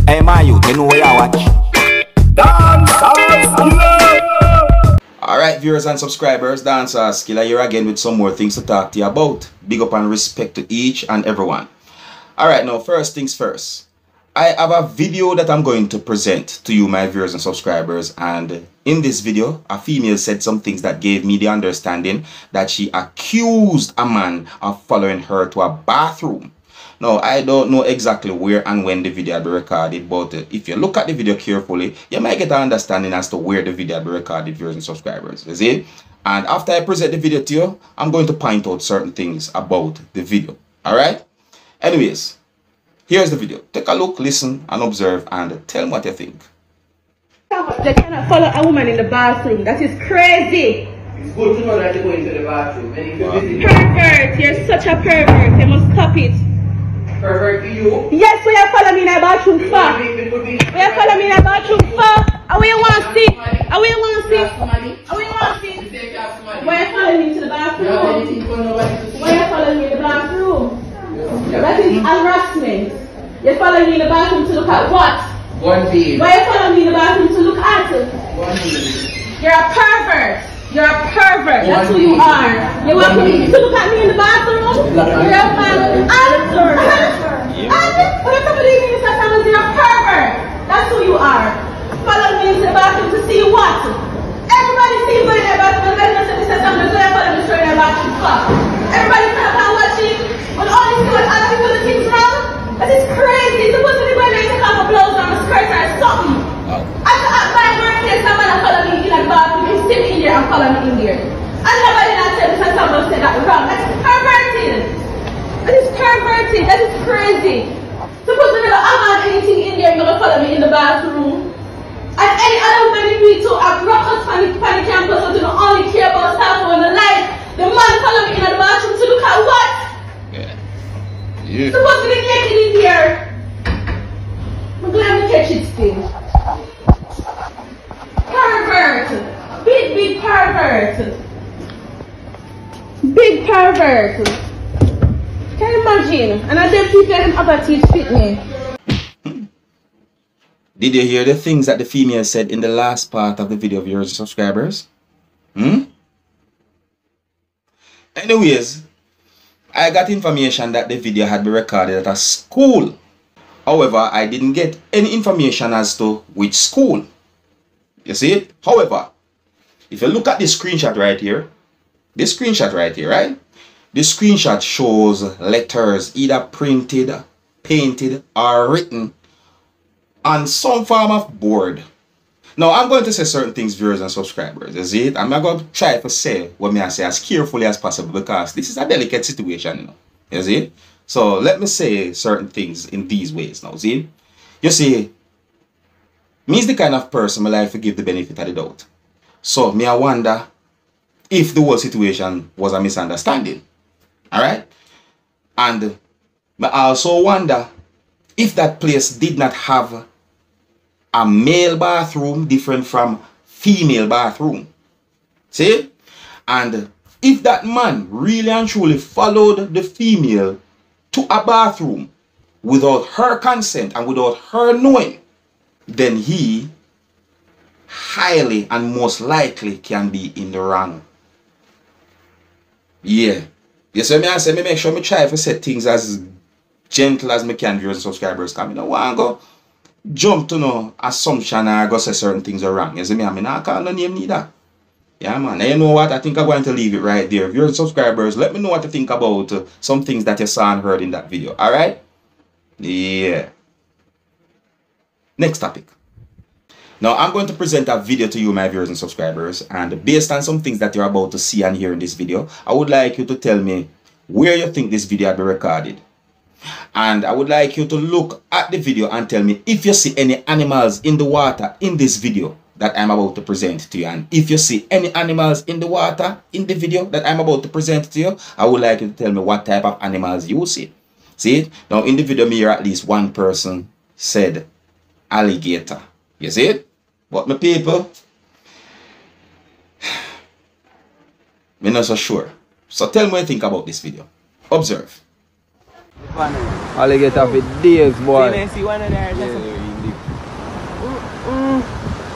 Hey, my youth, you know where you watch? Dancehall skilla! Alright, viewers and subscribers, Dancehall skilla here again with some more things to talk to you about. Big up and respect to each and everyone. Alright, now first things first. I have a video that I'm going to present to you, my viewers and subscribers, and in this video, a female said some things that gave me the understanding that she accused a man of following her to a bathroom. Now, I don't know exactly where and when the video will be recorded, but if you look at the video carefully, you might get an understanding as to where the video will be recorded, viewers and subscribers, you see? And after I present the video to you, I'm going to point out certain things about the video, alright? Anyways, here's the video. Take a look, listen, and observe, and tell me what you think. They cannot follow a woman in the bathroom. That is crazy. It's good to know that you go into the bathroom. Pervert, you're such a pervert. You must stop it. Pervert to you? Yes, we are following me in the bathroom for. We are following me in the bathroom for. And we want to see. And we want to see. And we want to see. Why are you following me to the bathroom? Why are you following me in the bathroom? That is harassment. You're following me in the bathroom to look at what? One page. Why are you following me in the bathroom to look at? One page. You're a pervert. You're a pervert. That's who you are. You want me to look at me in the bathroom? You're a man. Whatever you mean is that you're a pervert. That's who you are. Follow me into the bathroom to see what? Everybody sees me in the bathroom. Everybody knows that this is something. So I follow me straight in the bathroom. Everybody's not watching. When all these people are asking for the things wrong, that is crazy. It's supposed to be going to take off a blouse or a skirt or something. At my workplace, someone follow me in the bathroom. He's sitting in there and follow me in there. And nobody not tell me that someone said that wrong. That's perverted. That is perverted. That is crazy. Suppose we never have anything in there, you're going to follow me in the bathroom. And any other woman in me too, I've rocked out on the campus, but you don't only care about stuff on the life. The man follow me in the bathroom to look at what? Yeah. Supposed to be naked in here. I'm glad to catch it still. Pervert. Big pervert. Big pervert. Can you imagine? And I them people them other teeth fit me. Did you hear the things that the female said in the last part of the video, viewers and subscribers? Anyways, I got information that the video had been recorded at a school. However, I didn't get any information as to which school. You see it? However, if you look at this screenshot right here, right? The screenshot shows letters either printed, painted, or written on some form of board. Now, I'm going to say certain things, viewers and subscribers. You see it? I'm not going to try to say what I say as carefully as possible because this is a delicate situation, you know. You see it? So, let me say certain things in these ways now. See? You see, me is the kind of person I like to give the benefit of the doubt. So, me I wonder if the whole situation was a misunderstanding. Alright? And I also wonder if that place did not have a male bathroom different from female bathroom. See? And if that man really and truly followed the female to a bathroom without her consent and without her knowing, then he highly and most likely can be in the wrong. Yeah. Yes, I say me make sure me try to set things as gentle as me can, viewers and subscribers. Because I don't want to go jump to no assumption or go say certain things are wrong. You see me? I mean, I can't no name neither. Yeah, man. And you know what? I think I'm going to leave it right there. Viewers and subscribers, let me know what you think about some things that you saw and heard in that video. Alright? Yeah. Next topic. Now, I'm going to present a video to you, my viewers and subscribers, and based on some things that you're about to see and hear in this video, I would like you to tell me where you think this video had been recorded. And I would like you to look at the video and tell me if you see any animals in the water in this video that I'm about to present to you. And if you see any animals in the water in the video that I'm about to present to you, I would like you to tell me what type of animals you see. See it? Now, in the video, me here at least one person said alligator. You see it? But my people, I'm not so sure. So tell me what you think about this video. Observe. Alligator for days, boy. See one of there. Yeah,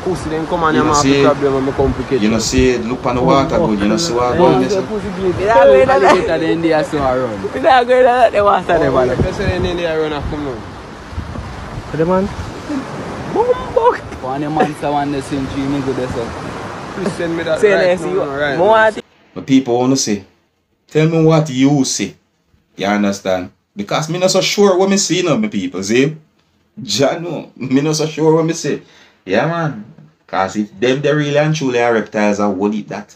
Pussy then come on You and know, have see- the problem and me complicate. You know, see, look on the water good. You know, see what going Pussy there. gate. It always alligator then they are so around. We not going to the water there, man. That's why they need to run and come now. The man. Boom, One of the man say one the century me good so. Please send me that say right let's see now, what right more now. want it. But people want to say, tell me what you see. You understand? Because me not so sure what me see now, my people. See? Jano, me not so sure what me see. Yeah, man. Because if them they really and truly are reptiles, I would eat that.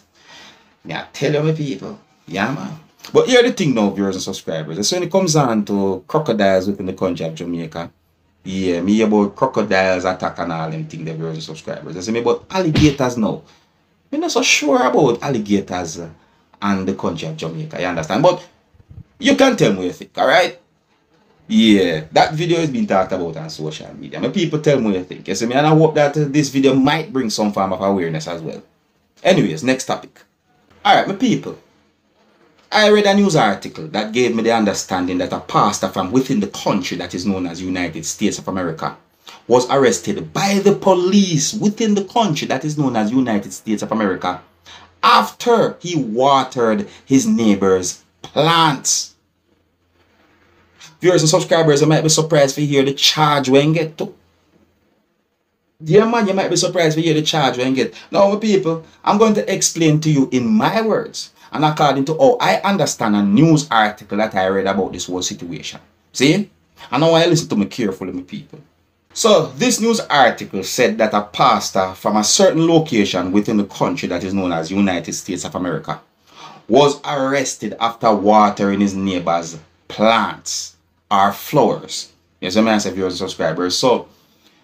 Me I tell you, my people. Yeah, man. But here the thing now, viewers and subscribers. So when it comes on to crocodiles within the country of Jamaica, yeah, me hear about crocodiles attack and all them thing, the viewers and subscribers. I say me about alligators now. I'm not so sure about alligators and the country of Jamaica, you understand? But you can tell me what you think, alright? Yeah, that video is being talked about on social media. My people tell me what you think. You see me? And I hope that this video might bring some form of awareness as well. Anyways, next topic. Alright, my people. I read a news article that gave me the understanding that a pastor from within the country that is known as United States of America was arrested by the police within the country that is known as United States of America after he watered his neighbor's plants. Viewers and subscribers, you might be surprised to hear the charge when get to. Yeah, man, you might be surprised to hear the charge when get. Now, my people, I'm going to explain to you in my words and according to how I understand a news article that I read about this whole situation. See? And now I listen to me carefully, my people. So, this news article said that a pastor from a certain location within the country that is known as United States of America was arrested after watering his neighbor's plants or flowers. Yes, I'm answering viewers and subscribers. So,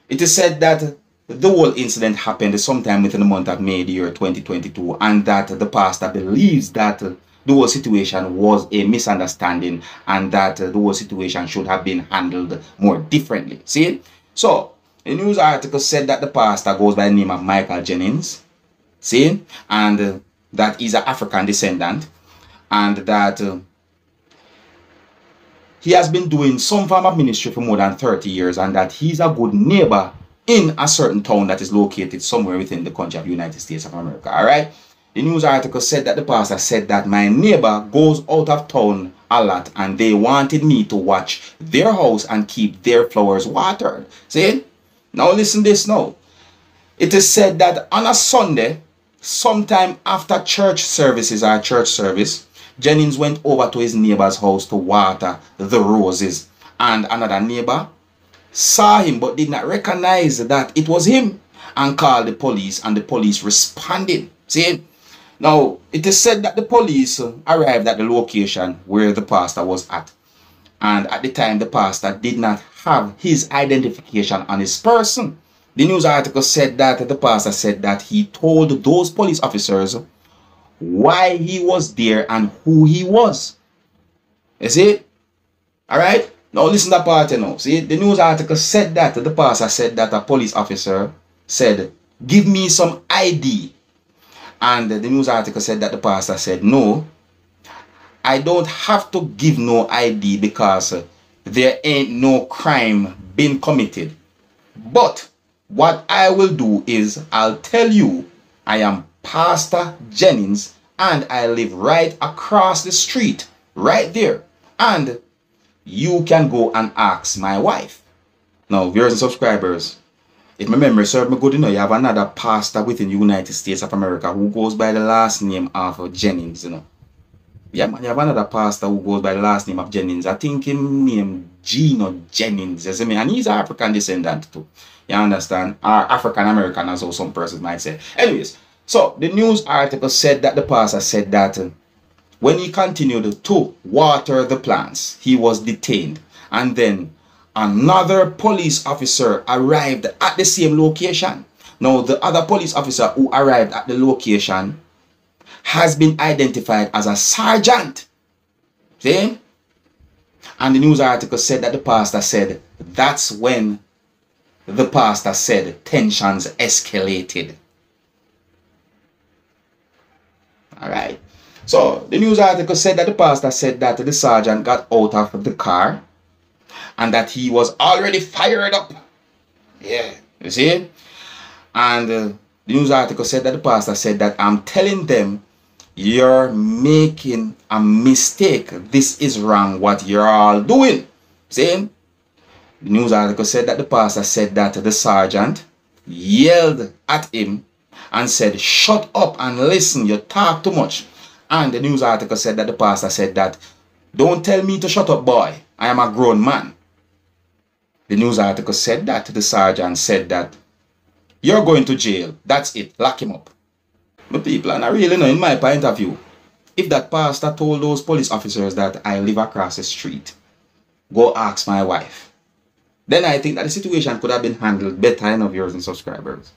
it is said that the whole incident happened sometime within the month of May, the year 2022, and that the pastor believes that the whole situation was a misunderstanding and that the whole situation should have been handled more differently. See? So, the news article said that the pastor goes by the name of Michael Jennings, see, and that he's an African descendant, and that he has been doing some form of ministry for more than 30 years, and that he's a good neighbor in a certain town that is located somewhere within the country of the United States of America. All right. The news article said that the pastor said that my neighbor goes out of town a lot and they wanted me to watch their house and keep their flowers watered. See? Now listen this now. It is said that on a Sunday, sometime after church services or church service, Jennings went over to his neighbor's house to water the roses, and another neighbor saw him but did not recognize that it was him and called the police, and the police responded. See? Now, it is said that the police arrived at the location where the pastor was at, and at the time the pastor did not have his identification on his person. The news article said that the pastor said that he told those police officers why he was there and who he was. You see? Alright? Now listen to that part now. See, the news article said that the pastor said that a police officer said, "Give me some ID." And the news article said that the pastor said, "No, I don't have to give no ID because there ain't no crime been committed. But what I will do is I'll tell you I am Pastor Jennings and I live right across the street, right there. And you can go and ask my wife." Now, viewers and subscribers, if my memory serves me good, you have another pastor within the United States of America who goes by the last name of Jennings, Yeah, man, you have another pastor who goes by the last name of Jennings. I think him named Gino Jennings, you see me? And he's an African descendant too. You understand? Or African American, as some persons might say. Anyways, so the news article said that the pastor said that when he continued to water the plants, he was detained. And then another police officer arrived at the same location. Now, the other police officer who arrived at the location has been identified as a sergeant. See? And the news article said that the pastor said that's when the pastor said tensions escalated. Alright. So, the news article said that the pastor said that the sergeant got out of the car and that he was already fired up. Yeah. You see? And the news article said that the pastor said that I'm telling them, you're making a mistake. This is wrong what you're all doing. See? The news article said that the pastor said that the sergeant yelled at him and said, shut up and listen, you talk too much. And the news article said that the pastor said that, don't tell me to shut up, boy. I am a grown man. The news article said that the sergeant said that, you're going to jail. That's it. Lock him up. But people, and I really know, in my point of view, if that pastor told those police officers that I live across the street, go ask my wife, then I think that the situation could have been handled better in viewers and subscribers.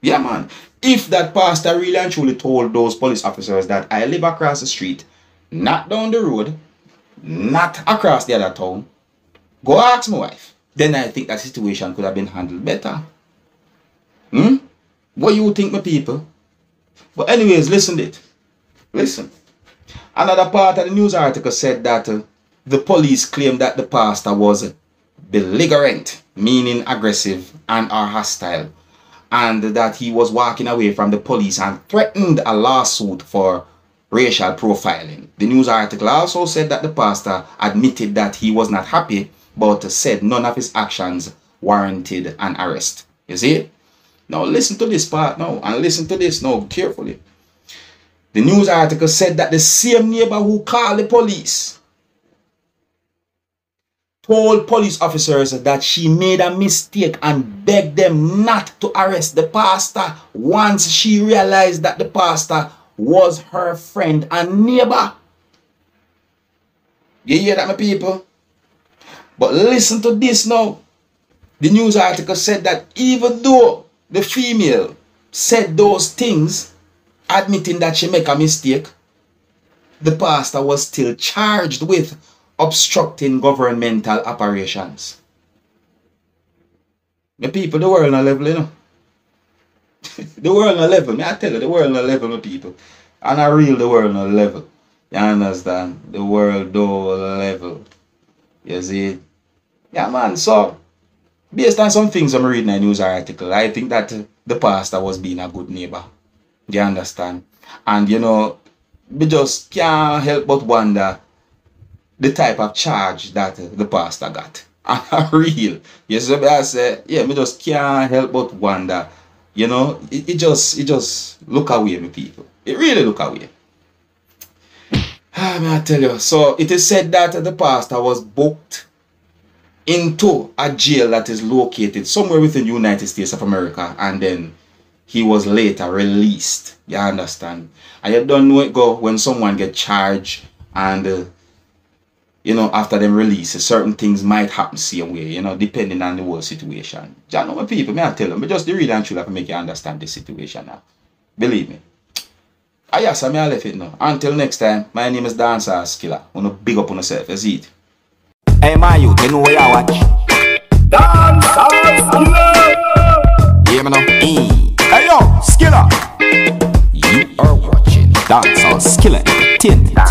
Yeah, man. If that pastor really and truly told those police officers that I live across the street, not down the road, not across the other town, go ask my wife, then I think that situation could have been handled better. What you think, my people? But anyways, listen to it. Listen. Another part of the news article said that the police claimed that the pastor was belligerent, meaning aggressive and or hostile, and that he was walking away from the police and threatened a lawsuit for racial profiling. The news article also said that the pastor admitted that he was not happy, but said none of his actions warranted an arrest. You see? Now listen to this part now, and listen to this now carefully. The news article said that the same neighbor who called the police told police officers that she made a mistake and begged them not to arrest the pastor once she realized that the pastor was her friend and neighbor. You hear that, my people? But listen to this now. The news article said that even though the female said those things, admitting that she made a mistake, the pastor was still charged with obstructing governmental operations. The people, the world on a level, you know. The world on a level, may I tell you, the world on a level, my people. And I real the world on a level. You understand? The world on a level. You see? Yeah, man, so based on some things I'm reading in a news article, I think that the pastor was being a good neighbor. Do you understand? And you know, we just can't help but wonder the type of charge that the pastor got. And real. Yes, so I say, yeah, me just can't help but wonder. You know, it just look away, me people. It really look away. I tell you. So it is said that the pastor was booked into a jail that is located somewhere within the United States of America, and then he was later released. You understand? And you don't know it go when someone get charged and you know, after them release, certain things might happen same way, you know, depending on the whole situation. You know, my people, may I tell them, but just the real and true to make you understand the situation now. Believe me. Yes, I left it now. Until next time, my name is Dancehall Skilla. Wanna big up on yourself, you see it. Hey, my youth, you know where you watch? Dancehall Skilla! Yeah, me now. Hey, yo, Skilla! You are watching Dancehall Skilla Entertainment.